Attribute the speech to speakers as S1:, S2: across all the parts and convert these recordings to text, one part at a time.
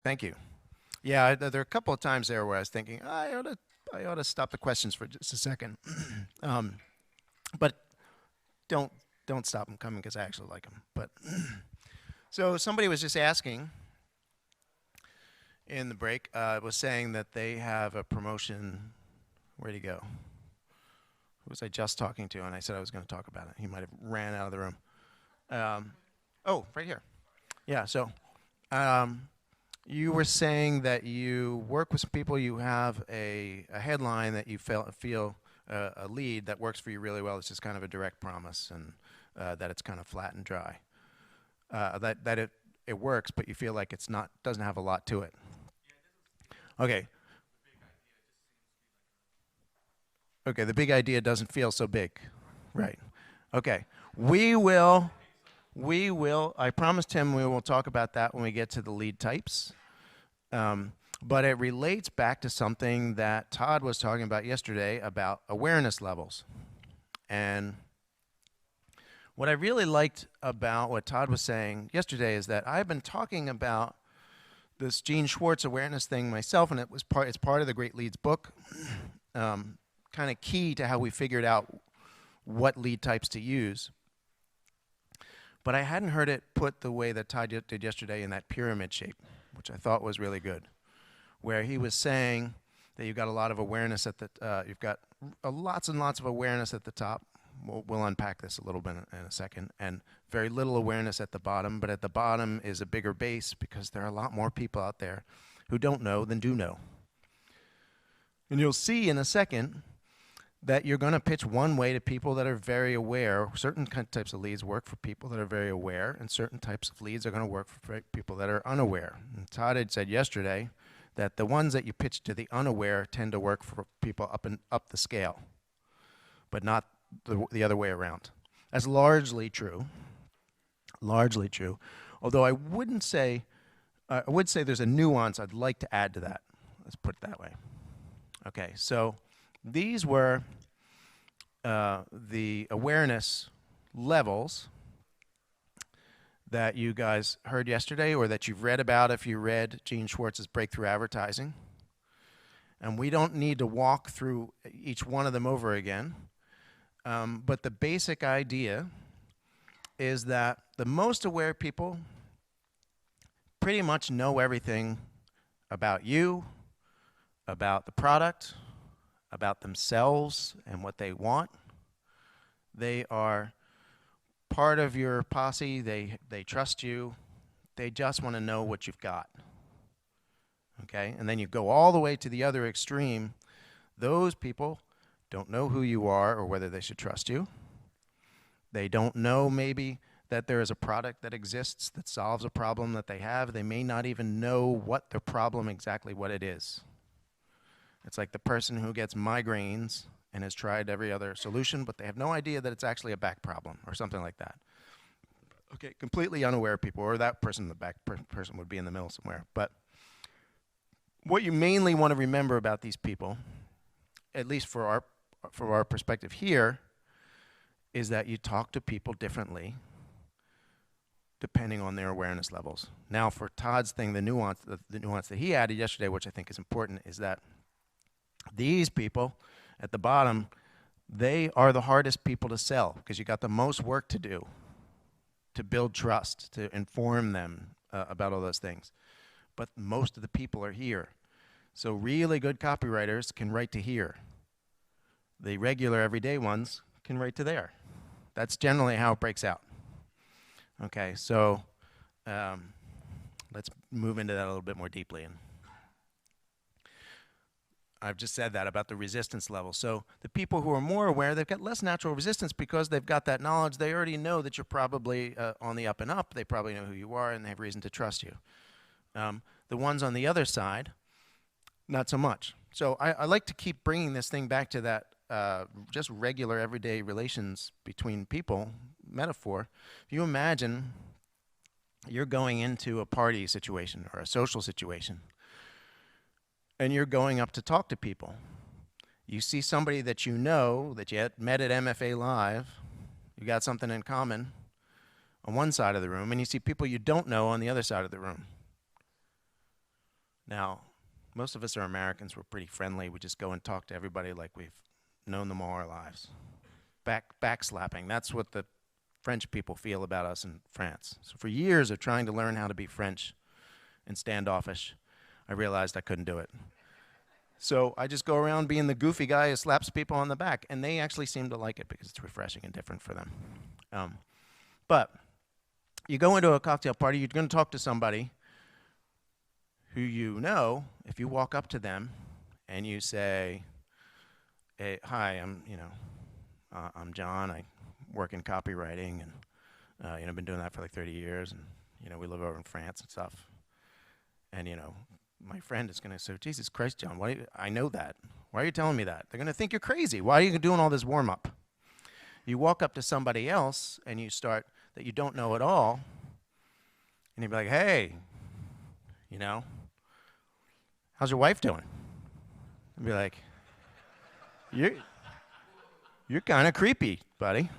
S1: Thank you. Yeah, there are a couple of times there where I was thinking I ought to stop the questions for just a second, um, but don't don't stop them coming because I actually like them. But so somebody was just asking in the break, was saying that they have a promotion. Where'd he go? Who was I just talking to? And I said I was going to talk about it. He might have ran out of the room. Um, oh, right here. Yeah. So um, you were saying that you work with some people. You have a headline that you feel a lead that works for you really well. It's just kind of a direct promise, and that it's kind of flat and dry. That it works, but you feel like it's not doesn't have a lot to it. Okay. Okay. The big idea doesn't feel so big. Right. Okay. We will. We will. I promised him we will talk about that when we get to the lead types. But it relates back to something that Todd was talking about yesterday about awareness levels. And what I really liked about what Todd was saying yesterday is that I've been talking about this Gene Schwartz awareness thing myself, and it's part of the Great Leads book. Kind of key to how we figured out what lead types to use. But I hadn't heard it put the way that Todd did yesterday in that pyramid shape, which I thought was really good, where he was saying that you've got a lot of awareness at the, you've got lots and lots of awareness at the top. We'll unpack this a little bit in a second, and very little awareness at the bottom, but at the bottom is a bigger base because there are a lot more people out there who don't know than do know. And you'll see in a second that you're going to pitch one way to people that are very aware. Certain types of leads work for people that are very aware, and certain types of leads are going to work for people that are unaware. And Todd had said yesterday that the ones that you pitch to the unaware tend to work for people up the scale, but not the other way around. That's largely true. Largely true. Although I wouldn't say, I would say there's a nuance I'd like to add to that. Let's put it that way. Okay, so these were the awareness levels that you guys heard yesterday, or that you've read about if you read Gene Schwartz's Breakthrough Advertising. And we don't need to walk through each one of them over again. But the basic idea is that the most aware people pretty much know everything about you, about the product, about themselves and what they want. They are part of your posse. They trust you. They just want to know what you've got. Okay? And then you go all the way to the other extreme. Those people don't know who you are or whether they should trust you. They don't know maybe that there is a product that exists that solves a problem that they have. They may not even know what the problem exactly what it is. It's like the person who gets migraines and has tried every other solution, but they have no idea that it's actually a back problem or something like that. Okay, completely unaware people, or that person, the back person would be in the middle somewhere. But what you mainly want to remember about these people, at least for our perspective here, is that you talk to people differently depending on their awareness levels. Now, for Todd's thing, the nuance that he added yesterday, which I think is important, is that these people at the bottom, they are the hardest people to sell because you got the most work to do to build trust, to inform them about all those things. But most of the people are here. So really good copywriters can write to here. The regular everyday ones can write to there. That's generally how it breaks out. Okay, so let's move into that a little bit more deeply. And I've just said that about the resistance level. So the people who are more aware, they've got less natural resistance because they've got that knowledge. They already know that you're probably on the up and up. They probably know who you are, and they have reason to trust you. The ones on the other side, not so much. So I like to keep bringing this thing back to that just regular everyday relations between people metaphor. If you imagine you're going into a party situation or a social situation, and you're going up to talk to people. You see somebody that you know, that you met at MFA Live, you got something in common on one side of the room, and you see people you don't know on the other side of the room. Now, most of us are Americans. We're pretty friendly. We just go and talk to everybody like we've known them all our lives. Backslapping. That's what the French people feel about us in France. So for years of trying to learn how to be French and standoffish, I realized I couldn't do it. So I just go around being the goofy guy who slaps people on the back, and they actually seem to like it because it's refreshing and different for them. But you go into a cocktail party, you're going to talk to somebody who you know. If you walk up to them and you say, "Hey, hi, I'm John. I work in copywriting, and I've been doing that for like 30 years, and we live over in France and stuff." And my friend is going to say, "Jesus Christ, John, I know that. Why are you telling me that?" They're going to think you're crazy. Why are you doing all this warm-up? You walk up to somebody else and you start that you don't know at all, and you'd be like, "Hey, how's your wife doing?" And be like, You're kind of creepy, buddy."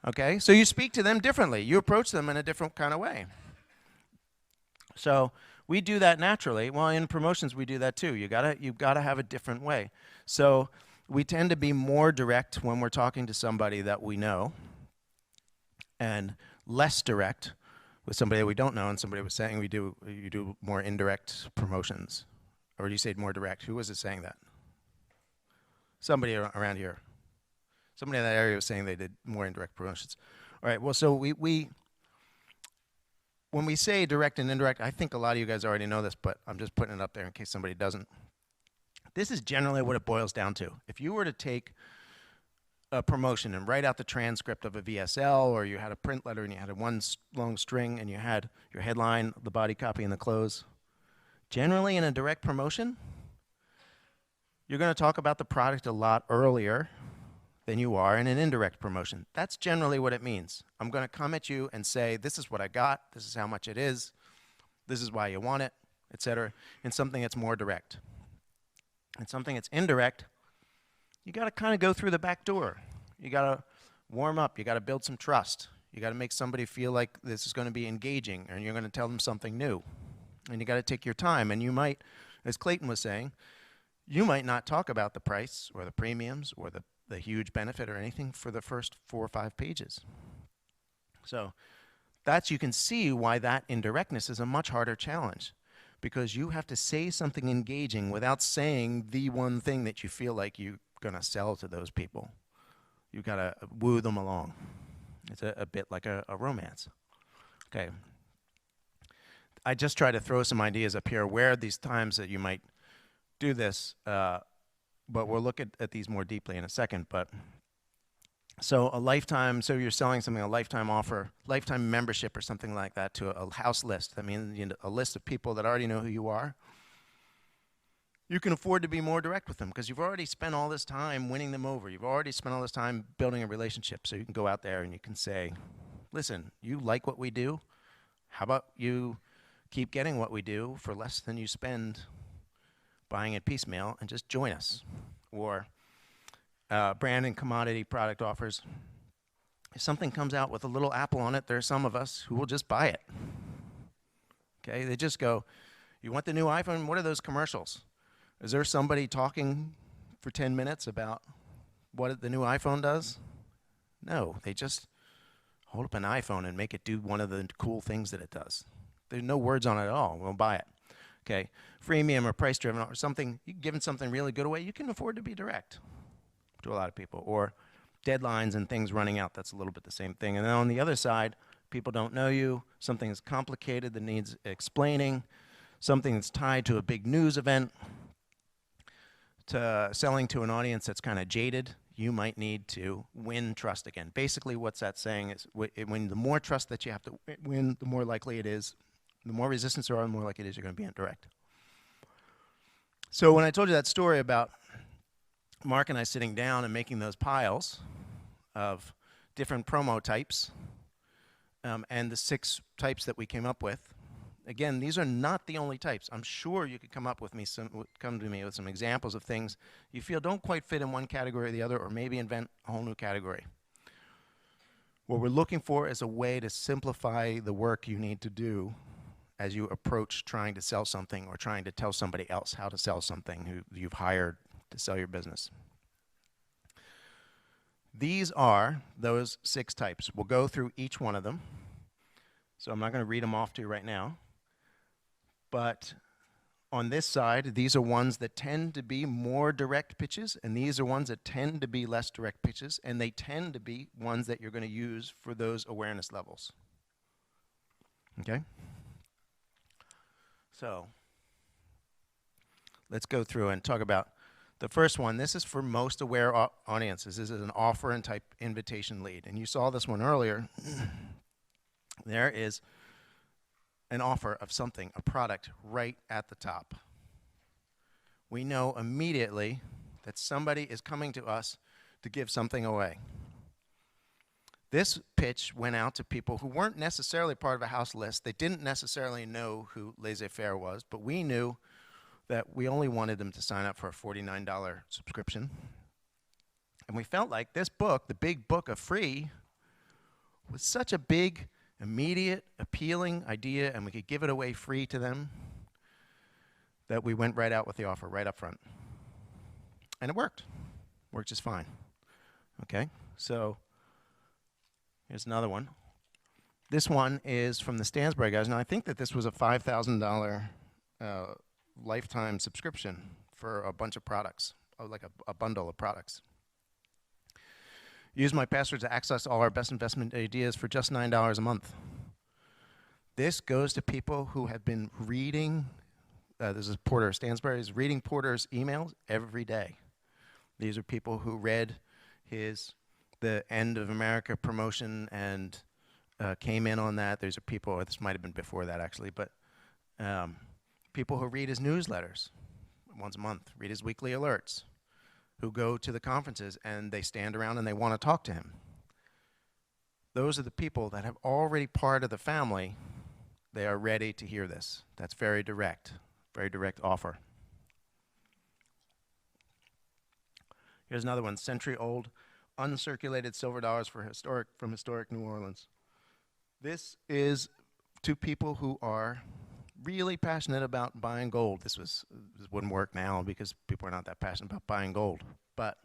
S1: Okay? So you speak to them differently. You approach them in a different kind of way. So we do that naturally. Well, in promotions we do that too. You've got to have a different way. So we tend to be more direct when we're talking to somebody that we know, and less direct with somebody that we don't know. And somebody was saying you do more indirect promotions. Or you say more direct. Who was it saying that? Somebody around here. Somebody in that area was saying they did more indirect promotions. All right, well, so we when we say direct and indirect, I think a lot of you guys already know this, but I'm just putting it up there in case somebody doesn't. This is generally what it boils down to. If you were to take a promotion and write out the transcript of a VSL, or you had a print letter and you had one long string and you had your headline, the body copy, and the close, generally in a direct promotion, you're going to talk about the product a lot earlier than you are in an indirect promotion. That's generally what it means. I'm going to come at you and say, "This is what I got, this is how much it is, this is why you want it," etc. in something that's more direct. And something that's indirect, you got to kind of go through the back door. You got to warm up. You got to build some trust. You got to make somebody feel like this is going to be engaging, and you're going to tell them something new. And you got to take your time. And you might, as Clayton was saying, you might not talk about the price or the premiums or the huge benefit or anything for the first 4 or 5 pages. So you can see why that indirectness is a much harder challenge, because you have to say something engaging without saying the one thing that you feel like you're going to sell to those people. You've got to woo them along. It's a bit like a romance. Okay. I just try to throw some ideas up here where these times that you might do this, but we'll look at these more deeply in a second. But so so you're selling something, a lifetime offer, lifetime membership or something like that to a house list. That means a list of people that already know who you are. You can afford to be more direct with them because you've already spent all this time winning them over. You've already spent all this time building a relationship. So you can go out there and you can say, "Listen, you like what we do? How about you keep getting what we do for less than you spend buying it piecemeal and just join us?" Or brand and commodity product offers. If something comes out with a little Apple on it, there are some of us who will just buy it. Okay, they just go, "You want the new iPhone? What are those commercials? Is there somebody talking for 10 minutes about what the new iPhone does?" No, they just hold up an iPhone and make it do one of the cool things that it does. There's no words on it at all. We'll buy it. Okay, freemium or price-driven or something, giving something really good away, you can afford to be direct to a lot of people. Or deadlines and things running out, that's a little bit the same thing. And then on the other side, people don't know you, something is complicated that needs explaining, something that's tied to a big news event, to selling to an audience that's kind of jaded, you might need to win trust again. Basically, what's that saying is when the more trust that you have to win, the more likely it is, the more resistance there are, the more likely it is you're going to be indirect. So when I told you that story about Mark and I sitting down and making those piles of different promo types and the 6 types that we came up with, again, these are not the only types. I'm sure you could come to me with some examples of things you feel don't quite fit in one category or the other, or maybe invent a whole new category. What we're looking for is a way to simplify the work you need to do as you approach trying to sell something or trying to tell somebody else how to sell something who you've hired to sell your business. These are those 6 types. We'll go through each one of them. So I'm not going to read them off to you right now. But on this side, these are ones that tend to be more direct pitches, and these are ones that tend to be less direct pitches, and they tend to be ones that you're going to use for those awareness levels. Okay? So let's go through and talk about the first one. This is for most aware audiences. This is an offer and type invitation lead. And you saw this one earlier. There is an offer of something, a product, right at the top. We know immediately that somebody is coming to us to give something away. This pitch went out to people who weren't necessarily part of a house list. They didn't necessarily know who Laissez-Faire was, but we knew that we only wanted them to sign up for a $49 subscription. And we felt like this book, the big book of free, was such a big, immediate, appealing idea, and we could give it away free to them, that we went right out with the offer, right up front. And it worked. Worked just fine. Okay, so here's another one. This one is from the Stansberry guys. Now, I think that this was a $5,000 lifetime subscription for a bunch of products, like a bundle of products. Use my password to access all our best investment ideas for just $9 a month. This goes to people who have been reading, this is Porter Stansberry's, reading Porter's emails every day. These are people who read the End of America promotion and came in on that. These are people, this might have been before that actually, but people who read his newsletters once a month, read his weekly alerts, who go to the conferences and they stand around and they want to talk to him. Those are the people that have already part of the family. They are ready to hear this. That's very direct offer. Here's another one, century-old uncirculated silver dollars from historic New Orleans. This is to people who are really passionate about buying gold. This wouldn't work now because people are not that passionate about buying gold. But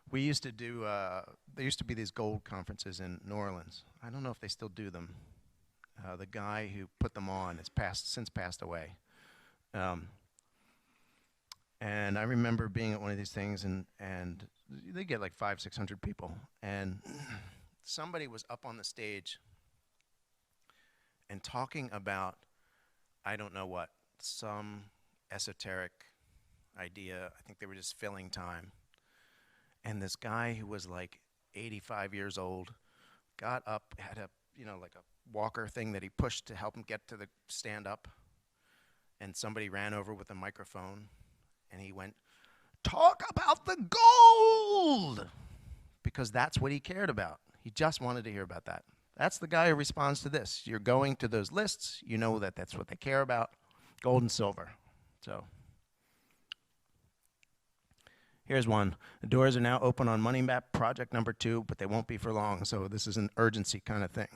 S1: we used to do, there used to be these gold conferences in New Orleans. I don't know if they still do them. The guy who put them on has since passed away. And I remember being at one of these things, and they get like 500-600 people. And somebody was up on the stage and talking about, I don't know what, some esoteric idea. I think they were just filling time. And this guy who was like 85 years old got up, had a, like a walker thing that he pushed to help him get to the stand up. And somebody ran over with a microphone and he went, "Talk about the gold!" Because that's what he cared about. He just wanted to hear about that. That's the guy who responds to this. You're going to those lists, you know that that's what they care about, gold and silver. So here's one. The doors are now open on Money Map project number 2, but they won't be for long. So this is an urgency kind of thing.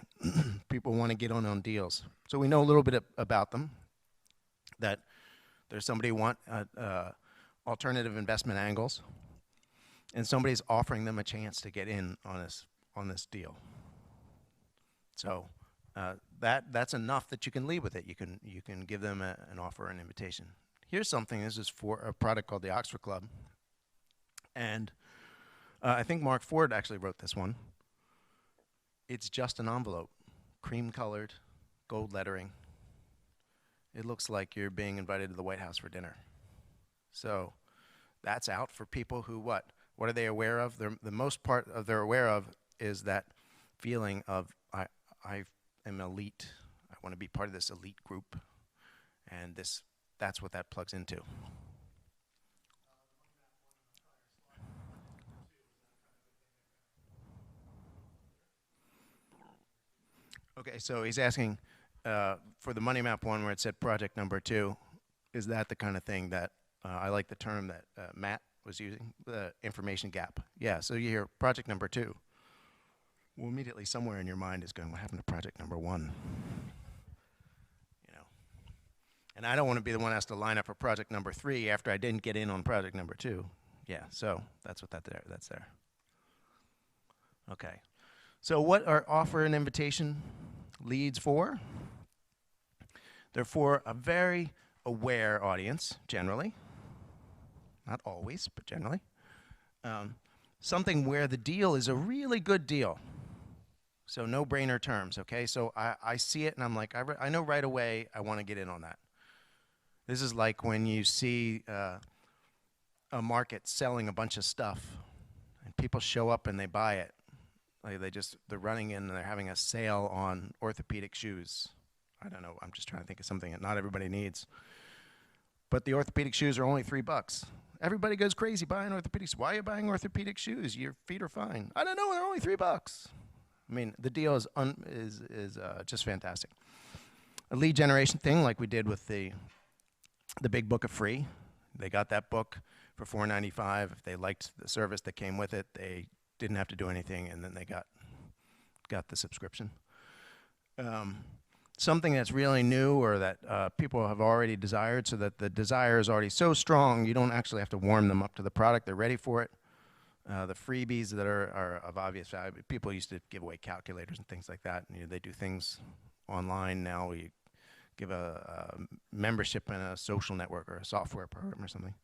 S1: People want to get on deals. So we know a little bit about them, that there's somebody want alternative investment angles, and somebody's offering them a chance to get in on this deal. So that's enough that you can lead with it. You can give them an offer, an invitation. Here's something. This is for a product called the Oxford Club, and I think Mark Ford actually wrote this one. It's just an envelope, cream-colored, gold lettering. It looks like you're being invited to the White House for dinner. So that's out for people who what? What are they aware of? The most part of they're aware of is that feeling of I am elite. I want to be part of this elite group, and that's what that plugs into. Okay, so he's asking for the Money Map one where it said project number 2, is that the kind of thing that I like the term that Matt was using, the information gap. Yeah, so you hear project number 2. Well, immediately somewhere in your mind is going, what happened to project number 1? And I don't want to be the one that has to line up for project number 3 after I didn't get in on project number 2. Yeah, so that's what that's there. Okay. So what are offer and invitation leads for? They're for a very aware audience, generally. Not always, but generally. Something where the deal is a really good deal. So no-brainer terms, okay? So I see it and I'm like, I know right away I want to get in on that. This is like when you see a market selling a bunch of stuff and people show up and they buy it. Like they're running in and they're having a sale on orthopedic shoes. I don't know, I'm just trying to think of something that not everybody needs. But the orthopedic shoes are only $3. Everybody goes crazy buying orthopedics. Why are you buying orthopedic shoes? Your feet are fine. I don't know, they're only $3. I mean, the deal is just fantastic. A lead generation thing like we did with the big book of free. They got that book for $4.95. If they liked the service that came with it, they didn't have to do anything, and then they got the subscription. Something that's really new or that people have already desired, so that the desire is already so strong you don't actually have to warm them up to the product. They're ready for it. The freebies that are of obvious value. People used to give away calculators and things like that. And, they do things online now. You give a membership in a social network or a software program or something.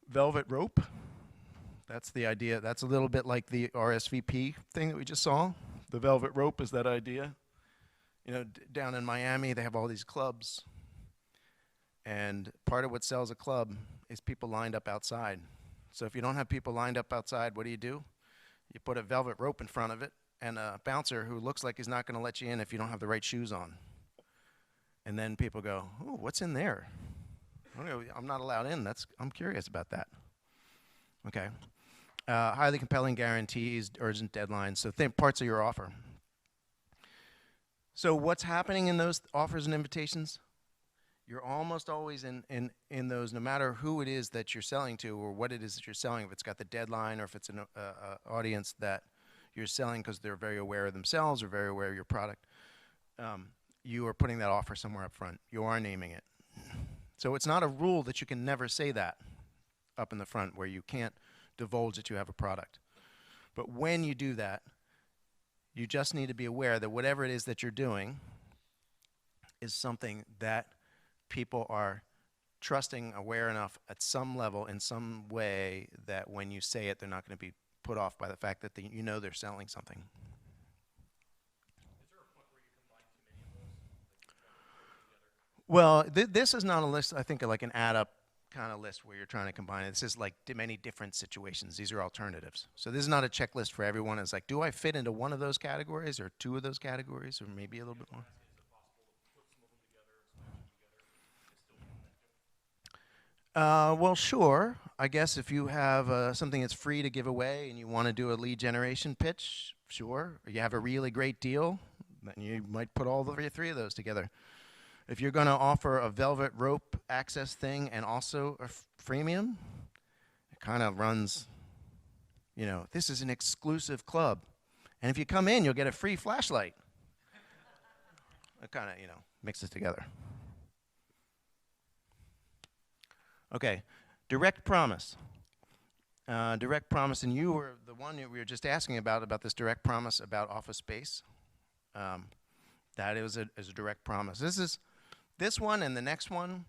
S1: Velvet rope. That's the idea. That's a little bit like the RSVP thing that we just saw. The velvet rope is that idea. Down in Miami, they have all these clubs. And part of what sells a club is people lined up outside. So if you don't have people lined up outside, what do? You put a velvet rope in front of it and a bouncer who looks like he's not going to let you in if you don't have the right shoes on. And then people go, oh, what's in there? I'm not allowed in. I'm curious about that. Okay. Highly compelling guarantees, urgent deadlines, so parts of your offer. So what's happening in those offers and invitations? You're almost always in those, no matter who it is that you're selling to or what it is that you're selling, if it's got the deadline or if it's an audience that you're selling because they're very aware of themselves or very aware of your product, you are putting that offer somewhere up front. You are naming it. So it's not a rule that you can never say that up in the front where you can't divulge that you have a product. But when you do that, you just need to be aware that whatever it is that you're doing is something that people are trusting, aware enough at some level, in some way, that when you say it, they're not going to be put off by the fact that they're selling something.
S2: Is there a point where you combine too many of those?
S1: Well, this is not a list, I think, like an add-up kind of list where you're trying to combine it. This is like many different situations. These are alternatives. So this is not a checklist for everyone. It's like, do I fit into one of those categories or two of those categories or maybe a little bit more?
S2: Is it possible to put some of them together, some of them together, and still be effective?
S1: Well, sure. I guess if you have something that's free to give away and you want to do a lead generation pitch, sure. Or you have a really great deal, then you might put all three of those together. If you're going to offer a velvet rope access thing and also a freemium, it kind of runs, this is an exclusive club. And if you come in, you'll get a free flashlight. It kind of, mixes together. Okay, direct promise. Direct promise, and you were the one we were just asking about this direct promise about office space. That is a direct promise. This one and the next one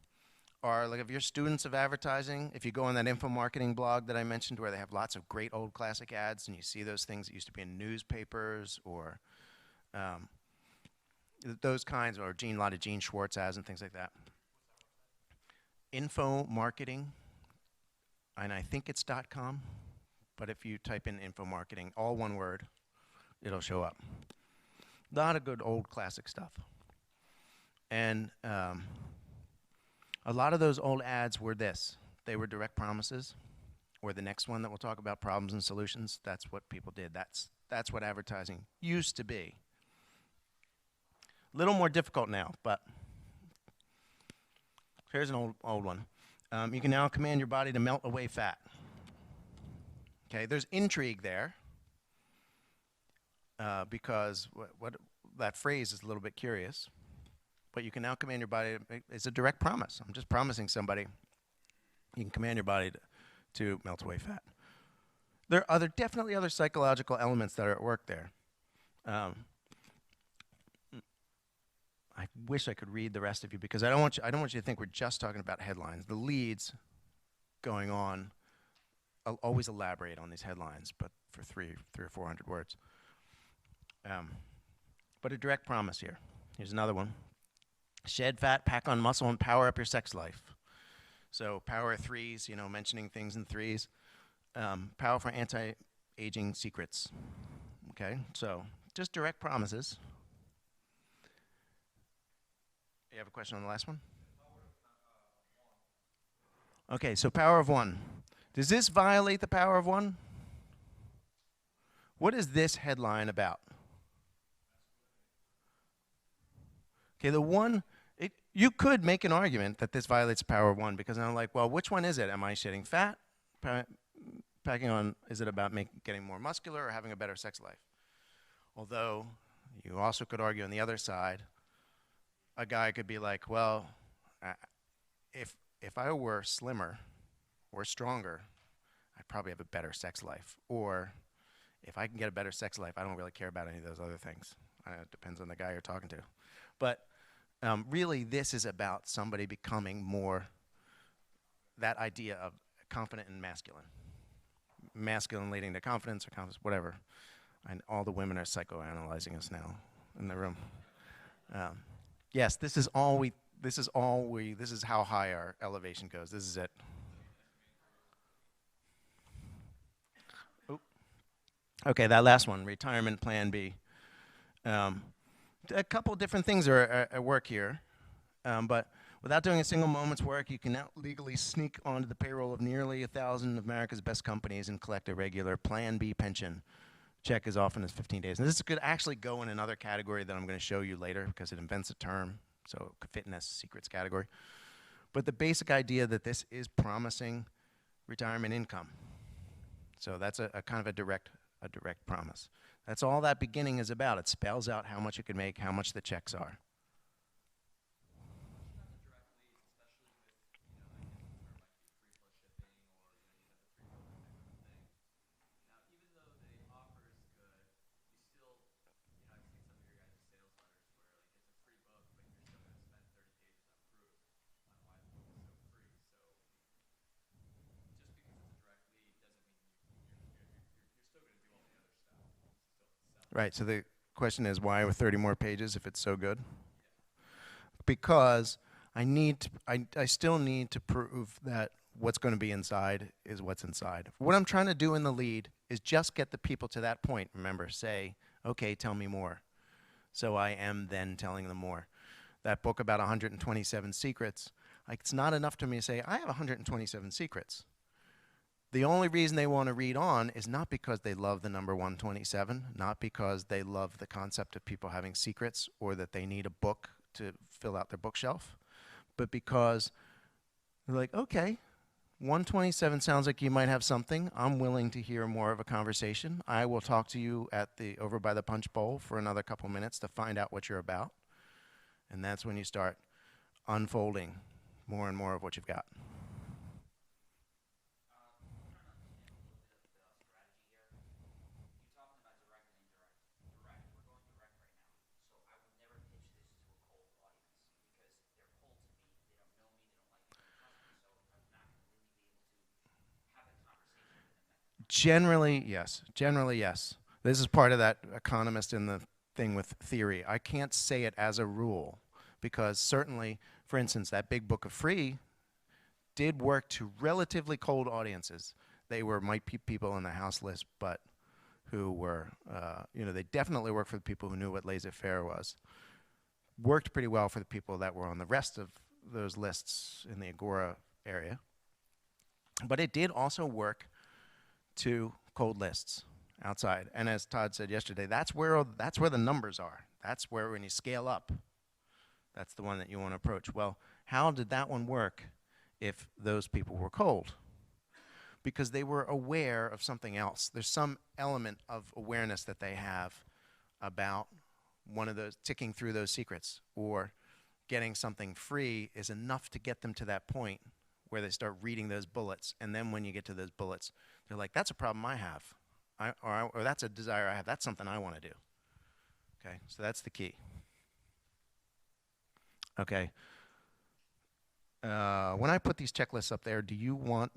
S1: are like if you're students of advertising, if you go on that info marketing blog that I mentioned where they have lots of great old classic ads and you see those things that used to be in newspapers or those kinds, or a lot of Gene Schwartz ads and things like that. Info marketing, and I think it's .com, but if you type in info marketing, all one word, it'll show up. A lot of good old classic stuff. And a lot of those old ads were this. They were direct promises, or the next one that we'll talk about, problems and solutions. That's what people did. That's what advertising used to be. A little more difficult now, but here's an old one. You can now command your body to melt away fat. Okay, there's intrigue there because what that phrase is a little bit curious. but you can now command your body. It's a direct promise. I'm just promising somebody you can command your body to melt away fat. There are definitely other psychological elements that are at work there. Um, I wish I could read the rest of you because I don't want you to think we're just talking about headlines. The leads going on, I'll always elaborate on these headlines, but for three or 400 words. But a direct promise here. Here's another one. Shed fat, pack on muscle, and power up your sex life. So power threes, mentioning things in threes. Power for anti-aging secrets. Okay, so just direct promises. You have a question on the last one? Okay, so power of one. Does this violate the power of one? What is this headline about? Okay, the one, you could make an argument that this violates the power of one because I'm like, well, which one is it? Am I shedding fat? Packing on, is it about getting more muscular or having a better sex life? Although, you also could argue on the other side, a guy could be like, well, if I were slimmer or stronger, I'd probably have a better sex life. Or if I can get a better sex life, I don't really care about any of those other things. It depends on the guy you're talking to. But really, this is about somebody becoming more that idea of confident and masculine. Masculine leading to confidence or confidence, whatever. And all the women are psychoanalyzing us now in the room. Yes, this is how high our elevation goes. This is it. Oop. Okay, that last one, retirement plan B. A couple different things are at work here, but without doing a single moment's work, you can now legally sneak onto the payroll of nearly 1,000 of America's best companies and collect a regular Plan B pension check as often as 15 days. And this could actually go in another category that I'm going to show you later because it invents a term, so it could fit in this secrets category. But the basic idea that this is promising retirement income. So that's a kind of a direct promise. That's all that beginning is about. It spells out how much you can make, how much the checks are. Right, so the question is why with 30 more pages if it's so good? Because I still need to prove that what's going to be inside is what's inside. What I'm trying to do in the lead is just get the people to that point. Remember, say, okay, tell me more. So I am then telling them more. That book about 127 secrets, it's not enough to me to say, I have 127 secrets. The only reason they want to read on is not because they love the number 127, not because they love the concept of people having secrets or that they need a book to fill out their bookshelf, but because they're like, okay, 127 sounds like you might have something. I'm willing to hear more of a conversation. I will talk to you over by the punch bowl for another couple minutes to find out what you're about. And that's when you start unfolding more and more of what you've got. Generally, yes. Generally, yes. This is part of that economist in the thing with theory. I can't say it as a rule because certainly, for instance, that big book of free did work to relatively cold audiences. They might be people on the house list, but who were, they definitely worked for the people who knew what laissez-faire was. Worked pretty well for the people that were on the rest of those lists in the Agora area. But it did also work to cold lists outside. And as Todd said yesterday, that's where the numbers are. That's where when you scale up, that's the one that you want to approach. Well, how did that one work if those people were cold? Because they were aware of something else. There's some element of awareness that they have about one of those, ticking through those secrets or getting something free is enough to get them to that point where they start reading those bullets. And then when you get to those bullets, they're like, that's a problem I have. Or that's a desire I have. That's something I want to do. Okay, so that's the key. Okay. When I put these checklists up there, do you want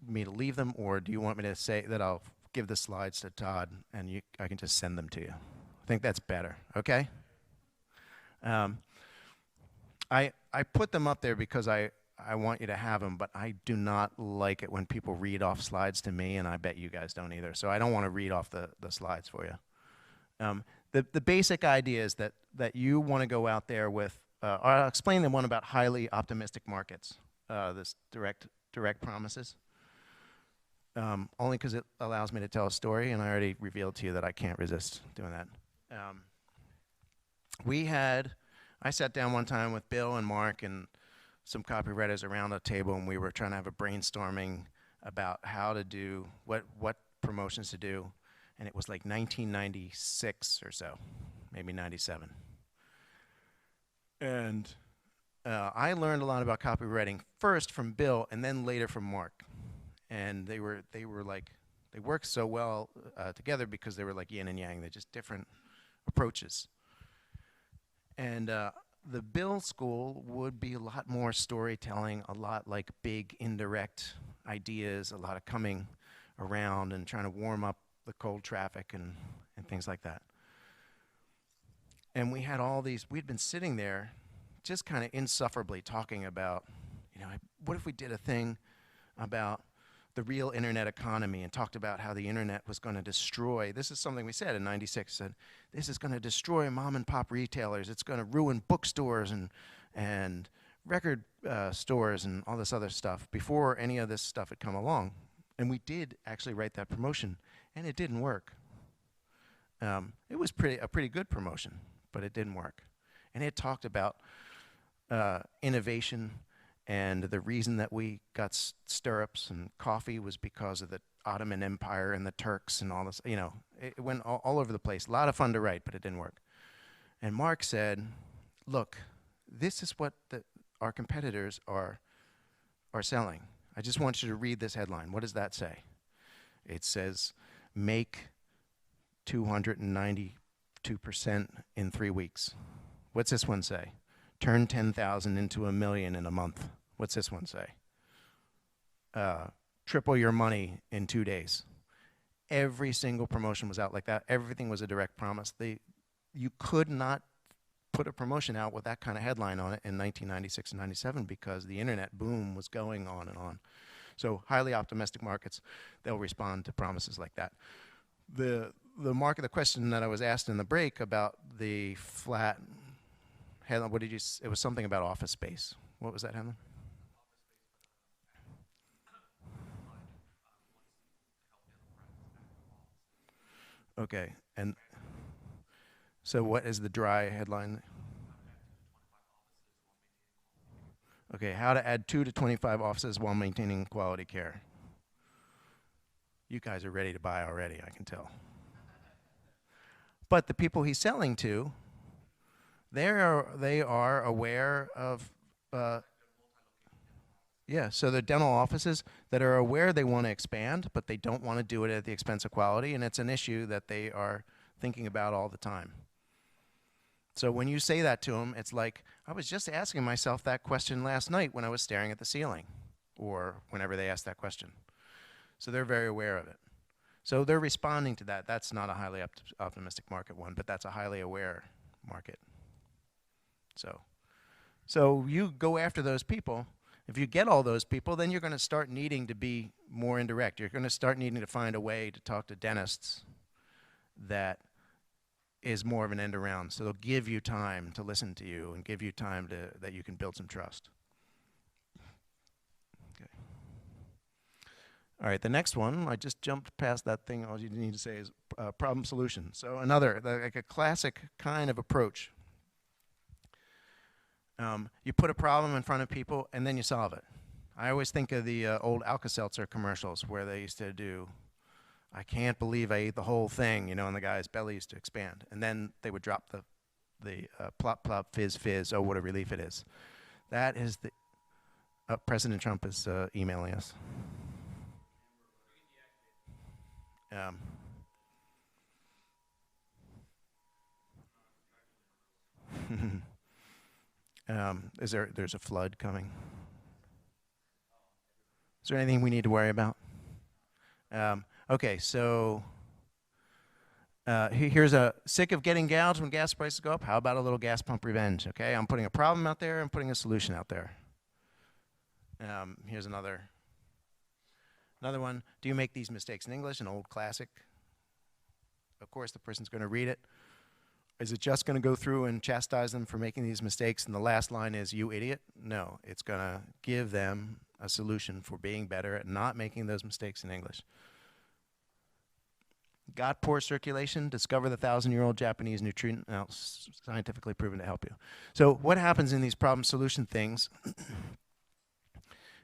S1: me to leave them, or do you want me to say that I'll give the slides to Todd and I can just send them to you? I think that's better. Okay. I put them up there because I want you to have them, but I do not like it when people read off slides to me, and I bet you guys don't either. So I don't want to read off the slides for you. The basic idea is that you want to go out there with. I'll explain the one about highly optimistic markets. This direct promises. Only because it allows me to tell a story, and I already revealed to you that I can't resist doing that. I sat down one time with Bill and Mark and some copywriters around a table, and we were trying to have a brainstorming about how to do, what promotions to do, and it was like 1996 or so, maybe 97. And I learned a lot about copywriting first from Bill and then later from Mark. And they were like, they worked so well together because they were like yin and yang. They're just different approaches. And the Bill school would be a lot more storytelling, a lot like big indirect ideas, a lot of coming around and trying to warm up the cold traffic and things like that. And we had all these, we'd been sitting there just kind of insufferably talking about, what if we did a thing about the real internet economy and talked about how the internet was going to destroy, this is something we said in 96, said, this is going to destroy mom and pop retailers, it's going to ruin bookstores and record stores and all this other stuff before any of this stuff had come along. And we did actually write that promotion, and it didn't work. It was a pretty good promotion, but it didn't work. And it talked about innovation, and the reason that we got stirrups and coffee was because of the Ottoman Empire and the Turks and all this. It went all over the place. A lot of fun to write, but it didn't work. And Mark said, look, this is what our competitors are selling. I just want you to read this headline. What does that say? It says, make 292% in 3 weeks. What's this one say? Turn 10,000 into $1 million in a month. What's this one say? Triple your money in 2 days. Every single promotion was out like that. Everything was a direct promise. You could not put a promotion out with that kind of headline on it in 1996 and 97 because the internet boom was going on and on. So highly optimistic markets, they'll respond to promises like that. The question that I was asked in the break about the flat headline, it was something about office space. What was that headline? Okay, and so what is the dry headline? Okay, how to add 2 to 25 offices while maintaining quality care. You guys are ready to buy already, I can tell. But the people he's selling to, they are aware of, so they're dental offices that are aware they want to expand, but they don't want to do it at the expense of quality, and it's an issue that they are thinking about all the time. So when you say that to them, it's like, I was just asking myself that question last night when I was staring at the ceiling, or whenever they ask that question. So they're very aware of it. So they're responding to that. That's not a highly optimistic market one, but that's a highly aware market. So you go after those people. If you get all those people, then you're going to start needing to be more indirect. You're going to start needing to find a way to talk to dentists that is more of an end around. So they'll give you time to listen to you and give you time that you can build some trust. Okay. All right, the next one, I just jumped past that thing. All you need to say is problem solution. So like a classic kind of approach. You put a problem in front of people and then you solve it. I always think of the old Alka-Seltzer commercials where they used to do, I can't believe I ate the whole thing, and the guy's belly used to expand. And then they would drop the plop plop fizz fizz. Oh, what a relief it is. That is the President Trump is emailing us. Um, there's a flood coming? Is there anything we need to worry about? Okay, so here's a sick of getting gouged when gas prices go up. How about a little gas pump revenge? Okay, I'm putting a problem out there. I'm putting a solution out there. Here's another one. Do you make these mistakes in English? An old classic. Of course, the person's going to read it. Is it just going to go through and chastise them for making these mistakes? And the last line is, you idiot? No, it's going to give them a solution for being better at not making those mistakes in English. Got poor circulation? Discover the 1,000-year-old Japanese nutrient. Now, scientifically proven to help you. So what happens in these problem solution things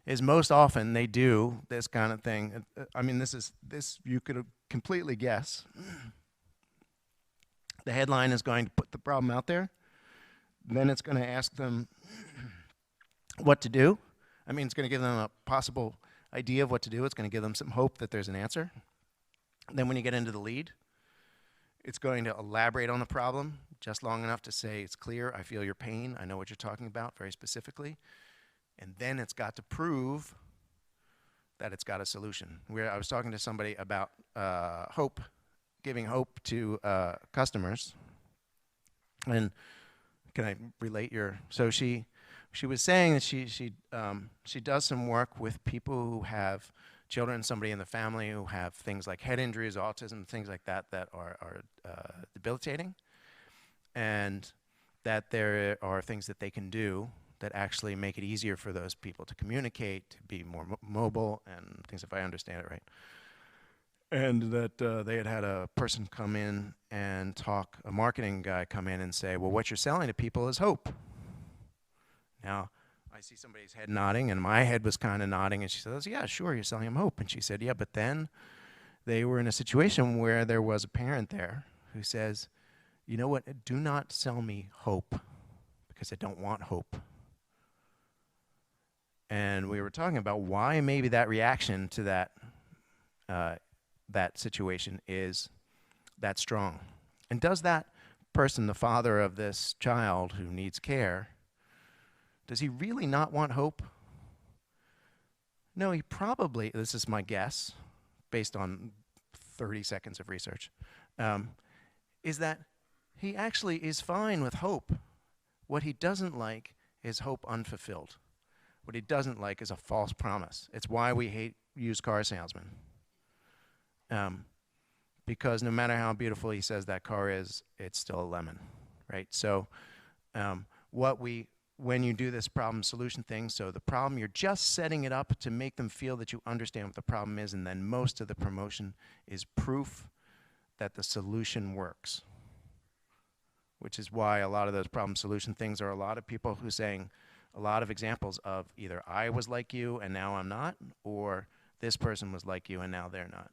S1: is most often they do this kind of thing. I mean, this you could completely guess. The headline is going to put the problem out there. Then it's going to ask them what to do. I mean, it's going to give them a possible idea of what to do. It's going to give them some hope that there's an answer. Then when you get into the lead, it's going to elaborate on the problem just long enough to say, it's clear, I feel your pain, I know what you're talking about very specifically. And then it's got to prove that it's got a solution. I was talking to somebody about hope, giving hope to customers. And can I relate so she was saying that she does some work with people who have children, somebody in the family who have things like head injuries, autism, things like that are debilitating, and that there are things that they can do that actually make it easier for those people to communicate, to be more mobile, and things, if I understand it right. And that they had a person come in and talk, a marketing guy come in and say, well, what you're selling to people is hope. Now, I see somebody's head nodding, and my head was kind of nodding, and she says, yeah, sure, you're selling them hope. And she said, yeah, but then they were in a situation where there was a parent there who says, you know what, do not sell me hope, because I don't want hope. And we were talking about why maybe that reaction to that situation is that strong. And does that person, the father of this child who needs care, does he really not want hope? No, he probably, this is my guess, based on 30 seconds of research, is that he actually is fine with hope. What he doesn't like is hope unfulfilled. What he doesn't like is a false promise. It's why we hate used car salesmen. Because no matter how beautiful he says that car is, it's still a lemon, right? So when you do this problem solution thing, so the problem, you're just setting it up to make them feel that you understand what the problem is, and then most of the promotion is proof that the solution works, which is why a lot of those problem solution things are a lot of people who saying a lot of examples of either I was like you and now I'm not, or this person was like you and now they're not.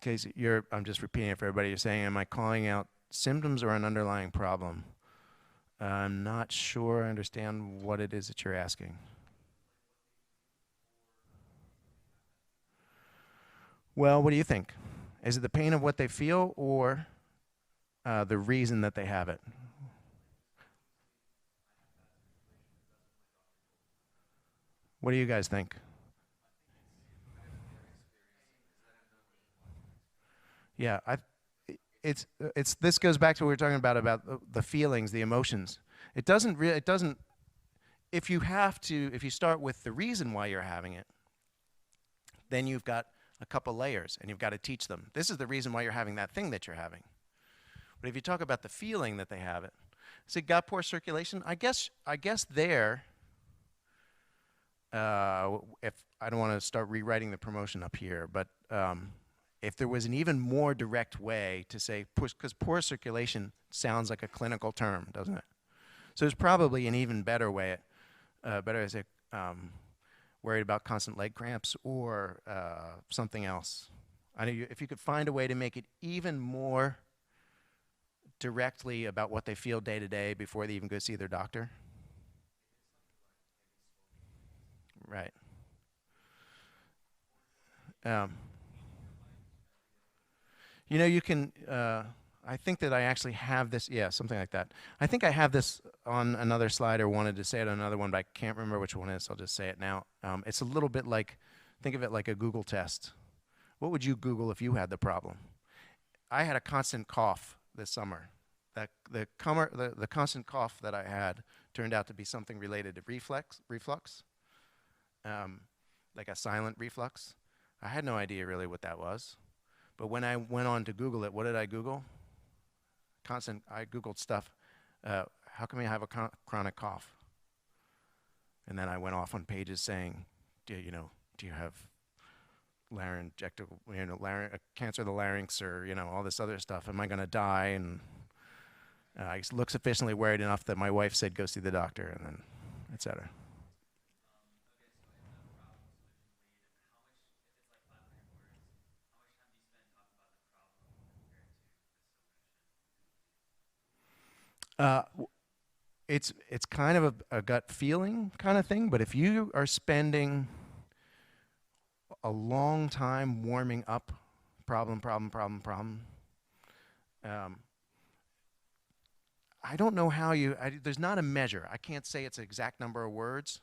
S1: Okay, so I'm just repeating it for everybody. You're saying, am I calling out symptoms or an underlying problem? I'm not sure I understand what it is that you're asking. Well, what do you think? Is it the pain of what they feel or the reason that they have it? What do you guys think? Yeah, this goes back to what we were talking about the feelings, the emotions. It doesn't, if you start with the reason why you're having it, then you've got a couple layers and you've got to teach them. This is the reason why you're having that thing that you're having. But if you talk about the feeling that they have it, so got poor circulation, I guess there, if I don't want to start rewriting the promotion up here, but if there was an even more direct way to say, because poor circulation sounds like a clinical term, doesn't it? So there's probably an even better way, better to say, worried about constant leg cramps, or something else. I know if you could find a way to make it even more directly about what they feel day to day before they even go see their doctor. Right. Um, you can. I think that I actually have this. Yeah, something like that. I think I have this on another slide, or wanted to say it on another one, but I can't remember which one it is. So I'll just say it now. It's a little bit like, think of it like a Google test. What would you Google if you had the problem? I had a constant cough this summer. The constant cough that I had turned out to be something related to reflux, um, like a silent reflux. I had no idea really what that was. But when I went on to Google it, what did I Google? I Googled stuff. How come you have a chronic cough? And then I went off on pages saying, do you have cancer of the larynx, or all this other stuff? Am I going to die? And I looked sufficiently worried enough that my wife said, "Go see the doctor," and then, etc. Uh, it's kind of a gut feeling kind of thing, but if you are spending a long time warming up problem, um, I don't know how there's not a measure. I can't say it's an exact number of words.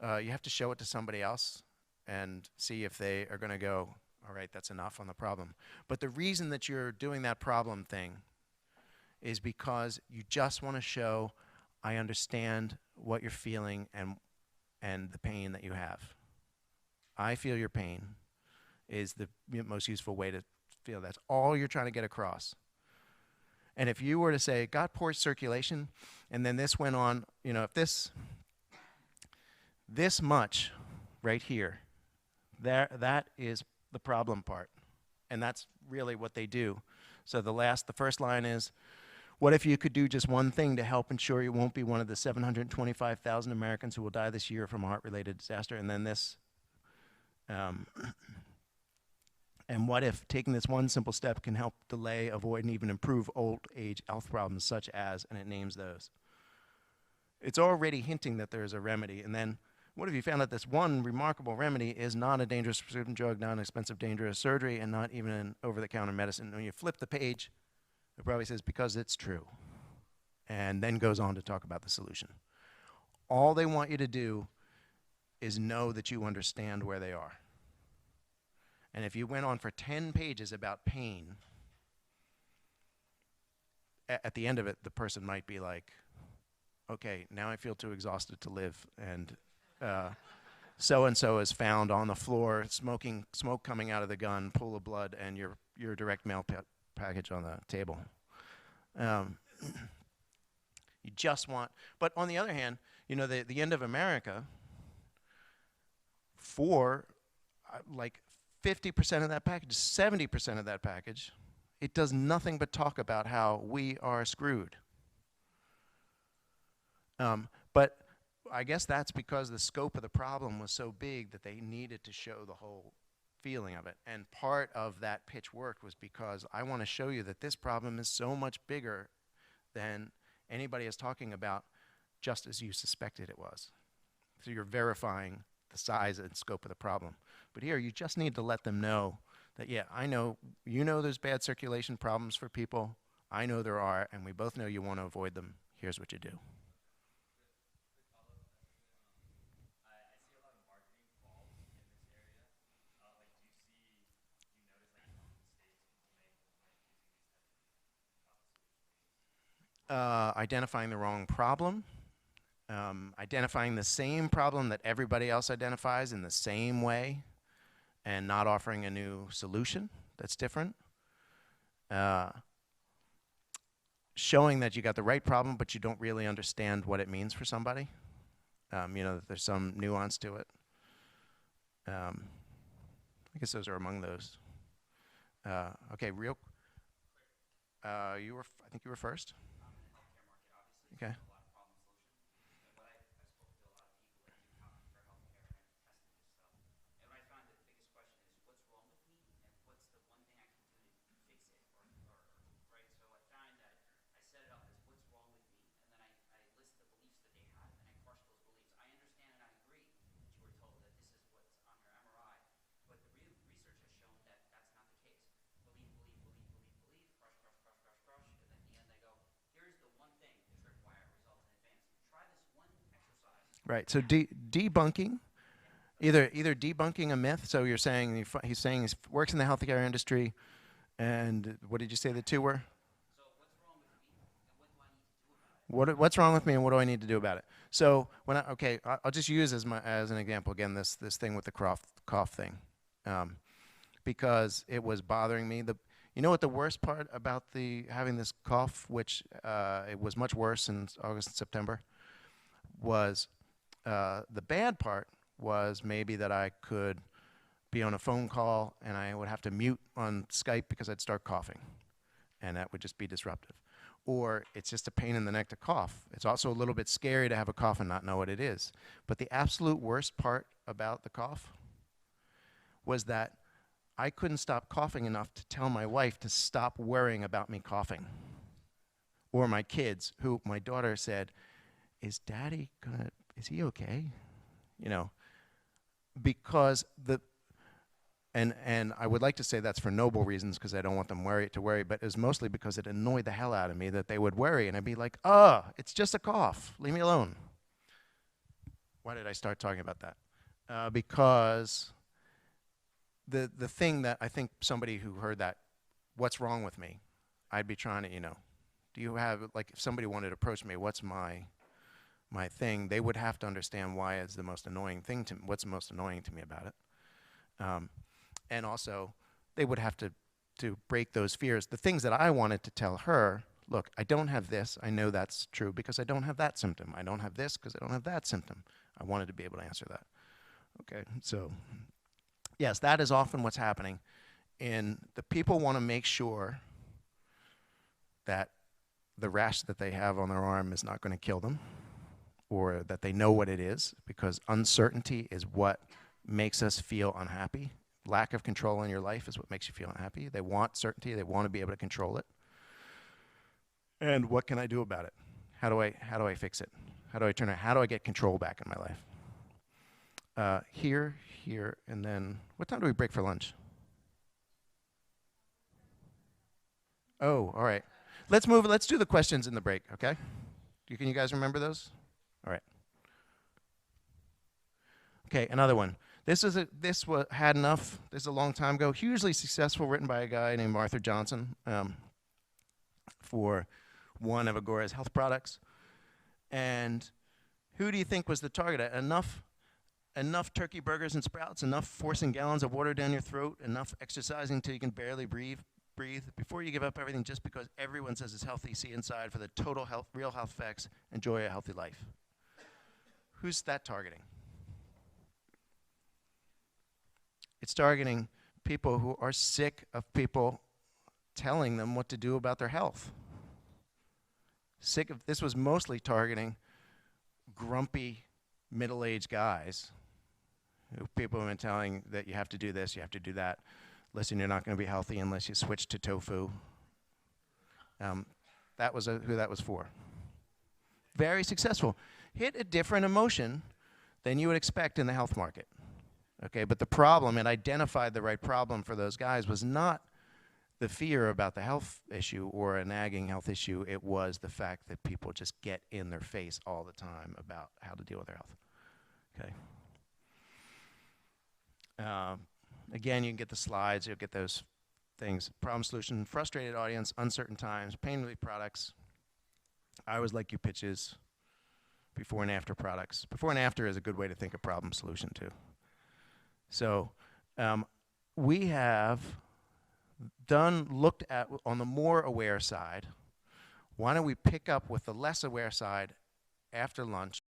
S1: You have to show it to somebody else and see if they are going to go, all right, that's enough on the problem. But the reason that you're doing that problem thing is because you just want to show, I understand what you're feeling and the pain that you have. I feel your pain is the most useful way to feel. That's all you're trying to get across. And if you were to say, got poor circulation, and then this went on, if this much right here, that is the problem part. And that's really what they do. So the first line is, what if you could do just one thing to help ensure you won't be one of the 725,000 Americans who will die this year from a heart-related disaster? And then this, and what if taking this one simple step can help delay, avoid, and even improve old age health problems such as, and it names those. It's already hinting that there is a remedy. And then, what if you found that this one remarkable remedy is not a dangerous prescription drug, not an expensive, dangerous surgery, and not even an over-the-counter medicine? When you flip the page, it probably says, because it's true. And then goes on to talk about the solution. All they want you to do is know that you understand where they are. And if you went on for 10 pages about pain, at the end of it, the person might be like, okay, now I feel too exhausted to live, and so-and-so is found on the floor, smoke coming out of the gun, pool of blood, and your direct mail package on the table. You just want, but on the other hand, the end of America, for like 50% of that package, 70% of that package, it does nothing but talk about how we are screwed. But I guess that's because the scope of the problem was so big that they needed to show the whole feeling of it. And part of that pitch work was because I want to show you that this problem is so much bigger than anybody is talking about, just as you suspected it was. So you're verifying the size and scope of the problem. But here, you just need to let them know that, yeah, I know, there's bad circulation problems for people. I know there are, and we both know you want to avoid them. Here's what you do. Identifying the wrong problem, identifying the same problem that everybody else identifies in the same way, and not offering a new solution that's different. Showing that you got the right problem, but you don't really understand what it means for somebody. That there's some nuance to it. I guess those are among those. Okay, I think you were first. Okay. Right. So debunking, either debunking a myth. So you're saying he's saying he works in the healthcare industry, and what did you say the two were? What's wrong with me and what do I need to do about it? So I'll just use as an example again this thing with the cough thing, because it was bothering me. You know what the worst part about having this cough, which it was much worse in August and September, was the bad part was maybe that I could be on a phone call and I would have to mute on Skype because I'd start coughing, and that would just be disruptive. Or it's just a pain in the neck to cough. It's also a little bit scary to have a cough and not know what it is. But the absolute worst part about the cough was that I couldn't stop coughing enough to tell my wife to stop worrying about me coughing. Or my kids, who my daughter said, is he okay? You know, because and I would like to say that's for noble reasons because I don't want them to worry, but it was mostly because it annoyed the hell out of me that they would worry, and I'd be like, it's just a cough. Leave me alone. Why did I start talking about that? Because the thing that I think somebody who heard that, what's wrong with me, I'd be trying to, do you have, like, if somebody wanted to approach me, what's my thing, they would have to understand why it's the most annoying thing to me, what's the most annoying to me about it. And also, they would have to break those fears. The things that I wanted to tell her, look, I don't have this. I know that's true because I don't have that symptom. I don't have this because I don't have that symptom. I wanted to be able to answer that. Okay, so yes, that is often what's happening. And the people want to make sure that the rash that they have on their arm is not going to kill them, or that they know what it is, because uncertainty is what makes us feel unhappy. Lack of control in your life is what makes you feel unhappy. They want certainty. They want to be able to control it. And what can I do about it? How do I fix it? How do I get control back in my life? Here, and then what time do we break for lunch? Oh, all right. Let's do the questions in the break, okay? Can you guys remember those? All right. Okay, another one. This is had enough. This is a long time ago. Hugely successful, written by a guy named Arthur Johnson, for one of Agora's health products. And who do you think was the target? Enough turkey burgers and sprouts, enough forcing gallons of water down your throat, enough exercising until you can barely breathe before you give up everything just because everyone says it's healthy. See inside for the total health, real health effects. Enjoy a healthy life. Who's that targeting? It's targeting people who are sick of people telling them what to do about their health. This was mostly targeting grumpy middle-aged guys. People have been telling that you have to do this, you have to do that. Listen, you're not going to be healthy unless you switch to tofu. That was who that was for. Very successful. Hit a different emotion than you would expect in the health market. Okay, but the problem, it identified the right problem for those guys, was not the fear about the health issue or a nagging health issue. It was the fact that people just get in their face all the time about how to deal with their health. Okay. Again, you can get the slides. You'll get those things. Problem, solution, frustrated audience, uncertain times, pain relief products. I always like your pitches. Before and after products. Before and after is a good way to think of problem, solution, too. So we have looked at on the more aware side. Why don't we pick up with the less aware side after lunch?